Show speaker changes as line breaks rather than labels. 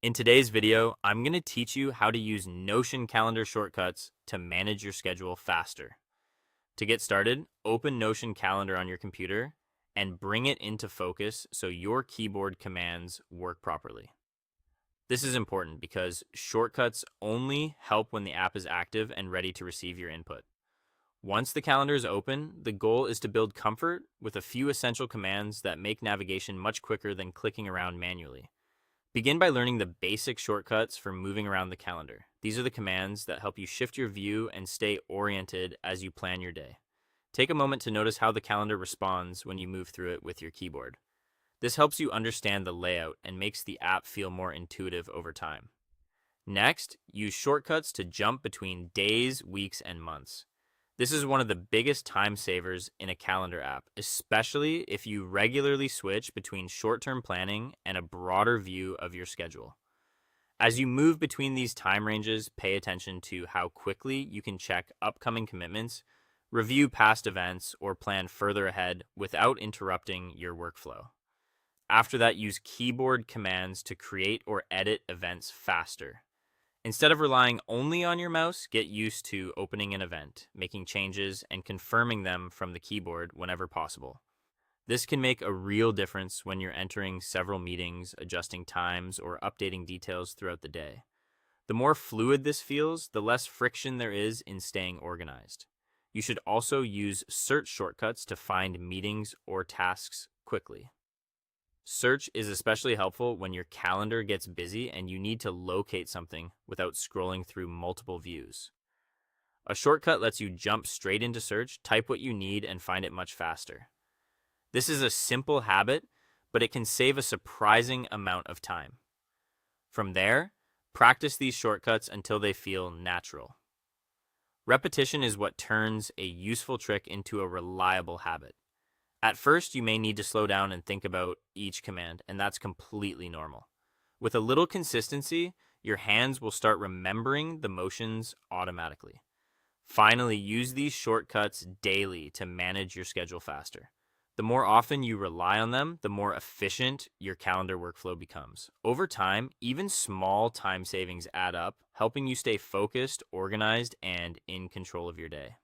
In today's video, I'm going to teach you how to use Notion calendar shortcuts to manage your schedule faster. To get started, open Notion calendar on your computer and bring it into focus so your keyboard commands work properly. This is important because shortcuts only help when the app is active and ready to receive your input. Once the calendar is open, the goal is to build comfort with a few essential commands that make navigation much quicker than clicking around manually. Begin by learning the basic shortcuts for moving around the calendar. These are the commands that help you shift your view and stay oriented as you plan your day. Take a moment to notice how the calendar responds when you move through it with your keyboard. This helps you understand the layout and makes the app feel more intuitive over time. Next, use shortcuts to jump between days, weeks, and months. This is one of the biggest time savers in a calendar app, especially if you regularly switch between short-term planning and a broader view of your schedule. As you move between these time ranges, pay attention to how quickly you can check upcoming commitments, review past events, or plan further ahead without interrupting your workflow. After that, use keyboard commands to create or edit events faster. Instead of relying only on your mouse, get used to opening an event, making changes, and confirming them from the keyboard whenever possible. This can make a real difference when you're entering several meetings, adjusting times, or updating details throughout the day. The more fluid this feels, the less friction there is in staying organized. You should also use search shortcuts to find meetings or tasks quickly. Search is especially helpful when your calendar gets busy and you need to locate something without scrolling through multiple views. A shortcut lets you jump straight into search, type what you need, and find it much faster. This is a simple habit, but it can save a surprising amount of time. From there, practice these shortcuts until they feel natural. Repetition is what turns a useful trick into a reliable habit. At first, you may need to slow down and think about each command, and that's completely normal. With a little consistency, your hands will start remembering the motions automatically. Finally, use these shortcuts daily to manage your schedule faster. The more often you rely on them, the more efficient your calendar workflow becomes. Over time, even small time savings add up, helping you stay focused, organized, and in control of your day.